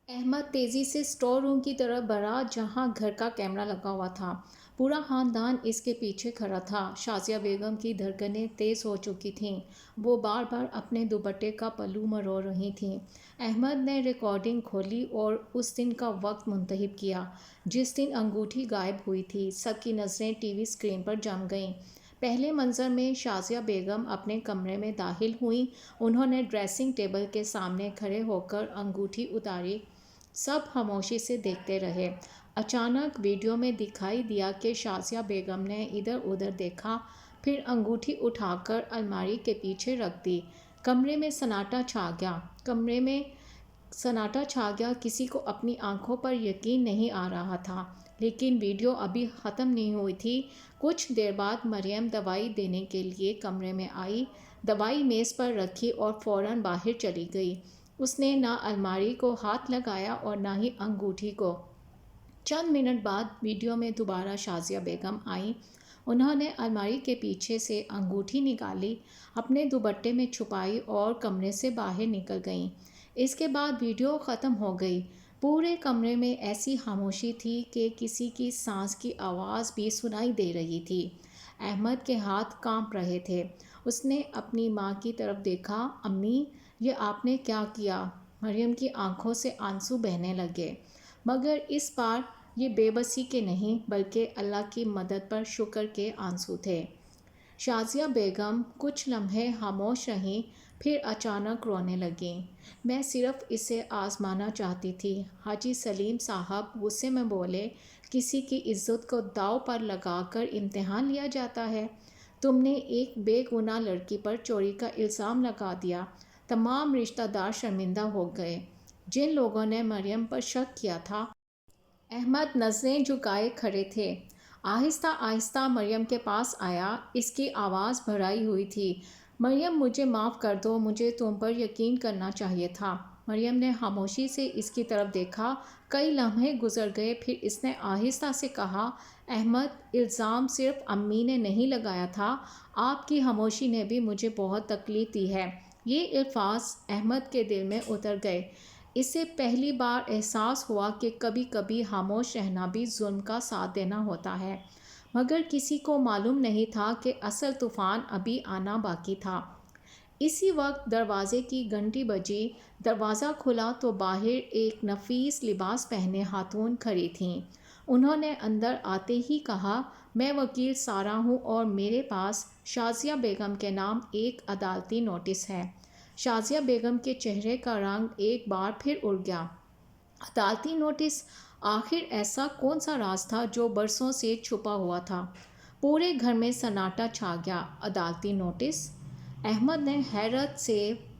अहमद तेज़ी से store room की तरफ बढ़ा जहां घर का कैमरा लगा हुआ था। पूरा खानदान इसके पीछे खड़ा था। शाज़िया बेगम की धड़कनें तेज़ हो चुकी थीं। वो बार बार अपने दुपट्टे का पल्लू मरोड़ रही थीं। अहमद ने रिकॉर्डिंग खोली और उस दिन का वक्त मुंतहिब किया जिस दिन अंगूठी गायब हुई थी। सबकी नज़रें टीवी स्क्रीन पर जम गईं। पहले मंजर में शाज़िया बेगम अपने कमरे में दाखिल हुई। उन्होंने ड्रेसिंग टेबल के सामने खड़े होकर अंगूठी उतारी। सब खामोशी से देखते रहे। अचानक वीडियो में दिखाई दिया कि शाज़िया बेगम ने इधर उधर देखा, फिर अंगूठी उठाकर अलमारी के पीछे रख दी। कमरे में सन्नाटा छा गया। किसी को अपनी आंखों पर यकीन नहीं आ रहा था। लेकिन वीडियो अभी ख़त्म नहीं हुई थी। कुछ देर बाद मरियम दवाई देने के लिए कमरे में आई। दवाई मेज़ पर रखी और फ़ौरन बाहर चली गई। उसने ना अलमारी को हाथ लगाया और ना ही अंगूठी को। चंद मिनट बाद वीडियो में दोबारा शाज़िया बेगम आई। उन्होंने अलमारी के पीछे से अंगूठी निकाली, अपने दुपट्टे में छुपाई और कमरे से बाहर निकल गईं। इसके बाद वीडियो ख़त्म हो गई। पूरे कमरे में ऐसी खामोशी थी कि किसी की सांस की आवाज़ भी सुनाई दे रही थी। अहमद के हाथ कांप रहे थे। उसने अपनी माँ की तरफ देखा। अम्मी, ये आपने क्या किया? मरियम की आंखों से आंसू बहने लगे, मगर इस बार ये बेबसी के नहीं बल्कि अल्लाह की मदद पर शुक्र के आंसू थे। शाज़िया बेगम कुछ लम्हे खामोश रहीं, फिर अचानक रोने लगीं। मैं सिर्फ इसे आजमाना चाहती थी। हाजी सलीम साहब गुस्से में बोले, किसी की इज्जत को दांव पर लगाकर इम्तिहान लिया जाता है? तुमने एक बेगुनाह लड़की पर चोरी का इल्ज़ाम लगा दिया। तमाम रिश्तेदार शर्मिंदा हो गए। जिन लोगों ने मरियम पर शक किया था। अहमद नज़रें झुकाए खड़े थे। आहिस्ता आहिस्ता मरियम के पास आया। इसकी आवाज़ भराई हुई थी। मरियम, मुझे माफ़ कर दो, मुझे तुम पर यकीन करना चाहिए था। मरियम ने खामोशी से इसकी तरफ देखा। कई लम्हे गुजर गए, फिर इसने आहिस्ता से कहा, अहमद, इल्ज़ाम सिर्फ अम्मी ने नहीं लगाया था, आपकी खामोशी ने भी मुझे बहुत तकलीफ़ दी है। ये अल्फाज अहमद के दिल में उतर गए। इसे पहली बार एहसास हुआ कि कभी कभी खामोश रहना भी जुल्म का साथ देना होता है। मगर किसी को मालूम नहीं था कि असल तूफ़ान अभी आना बाकी था। इसी वक्त दरवाजे की घंटी बजी। दरवाज़ा खुला तो बाहर एक नफीस लिबास पहने खातून खड़ी थीं। उन्होंने अंदर आते ही कहा, मैं वकील सारा हूँ और मेरे पास शाज़िया बेगम के नाम एक अदालती नोटिस है। शाज़िया बेगम के चेहरे का रंग एक बार फिर उड़ गया। अदालती नोटिस? आखिर ऐसा कौन सा राज था जो बरसों से छुपा हुआ था? पूरे घर में सन्नाटा छा गया। अदालती नोटिस? अहमद ने हैरत से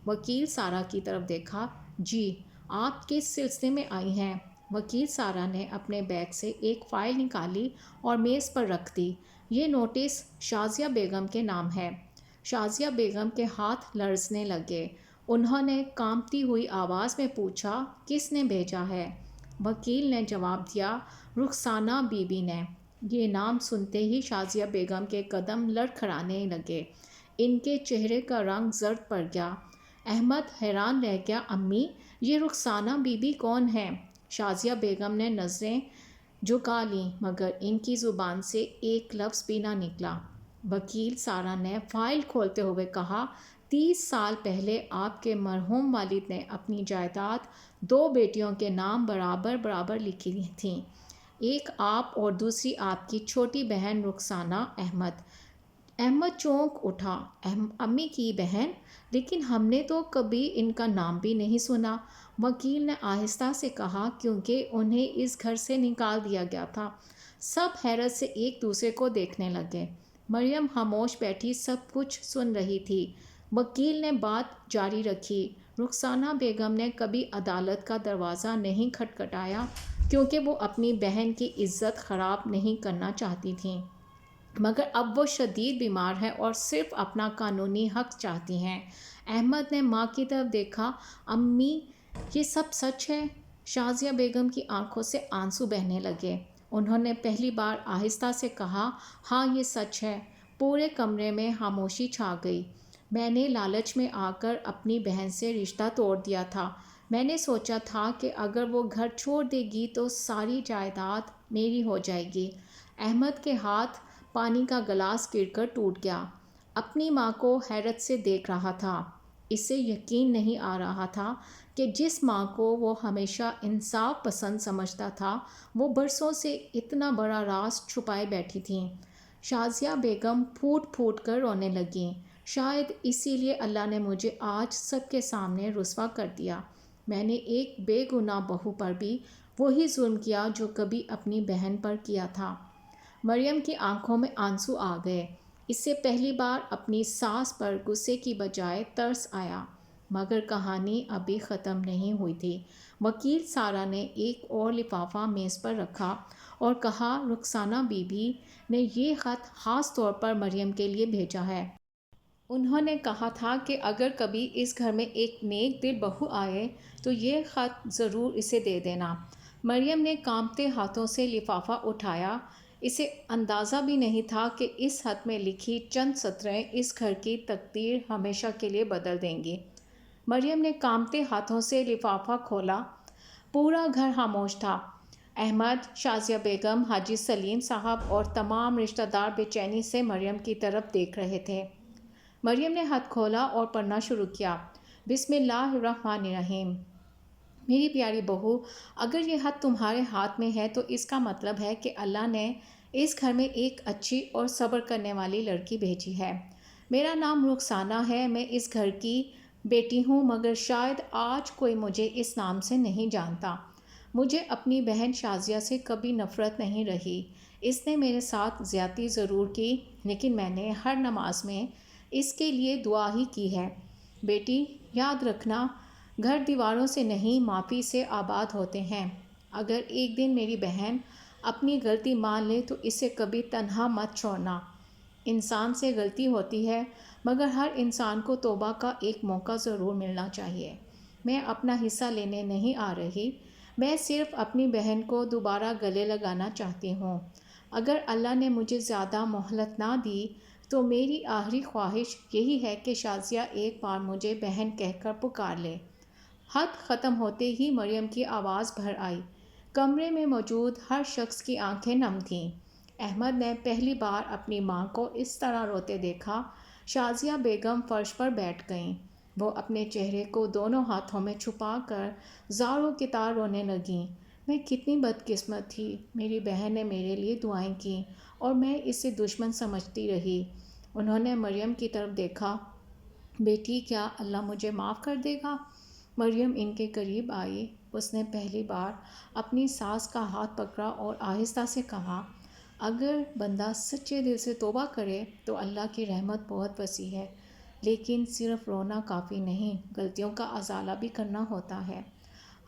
वकील सारा की तरफ देखा। जी, आप किस सिलसिले में आई हैं? वकील सारा ने अपने बैग से एक फ़ाइल निकाली और मेज़ पर रख दी। ये नोटिस शाज़िया बेगम के नाम है। शाज़िया बेगम के हाथ लरजने लगे। उन्होंने कांपती हुई आवाज़ में पूछा, किसने भेजा है? वकील ने जवाब दिया, रुखसाना बीबी ने। ये नाम सुनते ही शाज़िया बेगम के कदम लड़खड़ाने लगे। इनके चेहरे का रंग जर्द पड़ गया। अहमद हैरान रह गया, अम्मी, ये रुखसाना बीबी कौन है? शाज़िया बेगम ने नज़रें झुका लीं, मगर इनकी ज़ुबान से एक लफ्ज़ भी ना निकला। वकील सारा ने फाइल खोलते हुए कहा, 30 साल पहले आपके मरहूम वालिद ने अपनी जायदाद दो बेटियों के नाम बराबर बराबर लिखी थी। एक आप और दूसरी आपकी छोटी बहन रुखसाना अहमद। अहमद चौंक उठा। अम्मी की बहन? लेकिन हमने तो कभी इनका नाम भी नहीं सुना। वकील ने आहिस्ता से कहा, क्योंकि उन्हें इस घर से निकाल दिया गया था। सब हैरत से एक दूसरे को देखने लगे। मरियम खामोश बैठी सब कुछ सुन रही थी। वकील ने बात जारी रखी, रुखसाना बेगम ने कभी अदालत का दरवाज़ा नहीं खटखटाया क्योंकि वो अपनी बहन की इज्जत ख़राब नहीं करना चाहती थीं। मगर अब वो शदीद बीमार है और सिर्फ अपना कानूनी हक चाहती हैं। अहमद ने माँ की तरफ देखा। अम्मी, ये सब सच है? शाज़िया बेगम की आंखों से आंसू बहने लगे। उन्होंने पहली बार आहिस्ता से कहा, हाँ, ये सच है। पूरे कमरे में खामोशी छा गई। मैंने लालच में आकर अपनी बहन से रिश्ता तोड़ दिया था। میں نے سوچا تھا کہ اگر وہ گھر چھوڑ دے گی تو ساری جائیداد میری ہو جائے گی۔ احمد کے ہاتھ پانی کا گلاس گر کر ٹوٹ گیا۔ اپنی ماں کو حیرت سے دیکھ رہا تھا۔ اسے یقین نہیں آ رہا تھا کہ جس ماں کو وہ ہمیشہ انصاف پسند سمجھتا تھا وہ برسوں سے اتنا بڑا راز چھپائے بیٹھی تھیں۔ شازیہ بیگم پھوٹ پھوٹ کر رونے لگیں۔ شاید اسی لیے اللہ نے مجھے آج سب کے سامنے رسوا کر دیا۔ میں نے ایک بے گناہ بہو پر بھی وہی ظلم کیا جو کبھی اپنی بہن پر کیا تھا۔ مریم کی آنکھوں میں آنسو آ گئے۔ اسے پہلی بار اپنی ساس پر غصے کی بجائے ترس آیا۔ مگر کہانی ابھی ختم نہیں ہوئی تھی۔ وکیل سارا نے ایک اور لفافہ میز پر رکھا اور کہا، رخسانہ بی بی نے یہ خط خاص طور پر مریم کے لیے بھیجا ہے۔ انہوں نے کہا تھا کہ اگر کبھی اس گھر میں ایک نیک دل بہو آئے تو یہ خط ضرور اسے دے دینا۔ مریم نے کانپتے ہاتھوں سے لفافہ اٹھایا۔ اسے اندازہ بھی نہیں تھا کہ اس خط میں لکھی چند سطریں اس گھر کی تقدیر ہمیشہ کے لیے بدل دیں گی۔ مریم نے کانپتے ہاتھوں سے لفافہ کھولا۔ پورا گھر خاموش تھا۔ احمد، شازیہ بیگم، حاجی سلیم صاحب اور تمام رشتہ دار بے چینی سے مریم کی طرف دیکھ رہے تھے۔ مریم نے خط کھولا اور پڑھنا شروع کیا۔ بسم اللہ الرحمن الرحیم۔ میری پیاری بہو، اگر یہ خط تمہارے ہاتھ میں ہے تو اس کا مطلب ہے کہ اللہ نے اس گھر میں ایک اچھی اور صبر کرنے والی لڑکی بھیجی ہے۔ میرا نام رخسانہ ہے، میں اس گھر کی بیٹی ہوں، مگر شاید آج کوئی مجھے اس نام سے نہیں جانتا۔ مجھے اپنی بہن شازیہ سے کبھی نفرت نہیں رہی۔ اس نے میرے ساتھ زیادتی ضرور کی، لیکن میں نے ہر نماز میں اس کے لیے دعا ہی کی ہے۔ بیٹی، یاد رکھنا، گھر دیواروں سے نہیں معافی سے آباد ہوتے ہیں۔ اگر ایک دن میری بہن اپنی غلطی مان لے تو اسے کبھی تنہا مت چھوڑنا۔ انسان سے غلطی ہوتی ہے، مگر ہر انسان کو توبہ کا ایک موقع ضرور ملنا چاہیے۔ میں اپنا حصہ لینے نہیں آ رہی، میں صرف اپنی بہن کو دوبارہ گلے لگانا چاہتی ہوں۔ اگر اللہ نے مجھے زیادہ مہلت نہ دی تو میری آخری خواہش یہی ہے کہ شازیہ ایک بار مجھے بہن کہہ کر پکار لے۔ خط ختم ہوتے ہی مریم کی آواز بھر آئی۔ کمرے میں موجود ہر شخص کی آنکھیں نم تھیں۔ احمد نے پہلی بار اپنی ماں کو اس طرح روتے دیکھا۔ شازیہ بیگم فرش پر بیٹھ گئیں۔ وہ اپنے چہرے کو دونوں ہاتھوں میں چھپا کر زار و کتار رونے لگیں۔ میں کتنی بدقسمت تھی، میری بہن نے میرے لیے دعائیں کیں اور میں اسے دشمن سمجھتی رہی۔ انہوں نے مریم کی طرف دیکھا۔ بیٹی، کیا اللہ مجھے معاف کر دے گا؟ مریم ان کے قریب آئی۔ اس نے پہلی بار اپنی ساس کا ہاتھ پکڑا اور آہستہ سے کہا، اگر بندہ سچے دل سے توبہ کرے تو اللہ کی رحمت بہت وسیع ہے، لیکن صرف رونا کافی نہیں، غلطیوں کا ازالہ بھی کرنا ہوتا ہے۔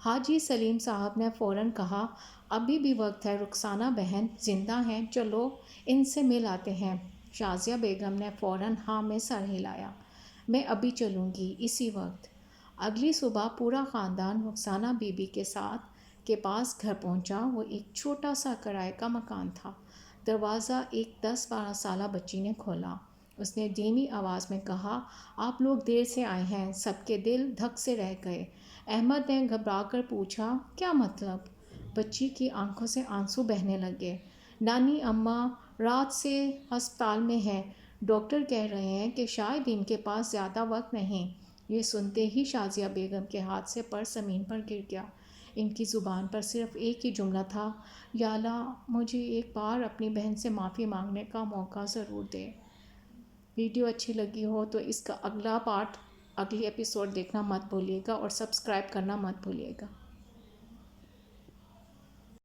حاجی سلیم صاحب نے فوراً کہا، ابھی بھی وقت ہے، رخسانہ بہن زندہ ہیں، چلو ان سے مل آتے ہیں۔ شازیہ بیگم نے فوراً ہاں میں سر ہلایا۔ میں ابھی چلوں گی، اسی وقت۔ اگلی صبح پورا خاندان رخسانہ بی بی کے پاس گھر پہنچا۔ وہ ایک چھوٹا سا کرائے کا مکان تھا۔ دروازہ ایک 10-12 سالہ بچی نے کھولا۔ اس نے دھیمی آواز میں کہا، آپ لوگ دیر سے آئے ہیں۔ سب کے دل دھک سے رہ گئے۔ احمد نے گھبرا کر پوچھا، کیا مطلب؟ بچی کی آنکھوں سے آنسو بہنے لگے۔ نانی اماں رات سے ہسپتال میں ہیں، ڈاکٹر کہہ رہے ہیں کہ شاید ان کے پاس زیادہ وقت نہیں۔ یہ سنتے ہی شازیہ بیگم کے ہاتھ سے پرس زمین پر گر گیا۔ ان کی زبان پر صرف ایک ہی جملہ تھا، یا اللہ مجھے ایک بار اپنی بہن سے معافی مانگنے کا موقع ضرور دے۔ ویڈیو اچھی لگی ہو تو اس کا اگلا پارٹ، اگلی ایپیسوڈ دیکھنا مت بھولیے گا اور سبسکرائب کرنا مت بھولیے گا۔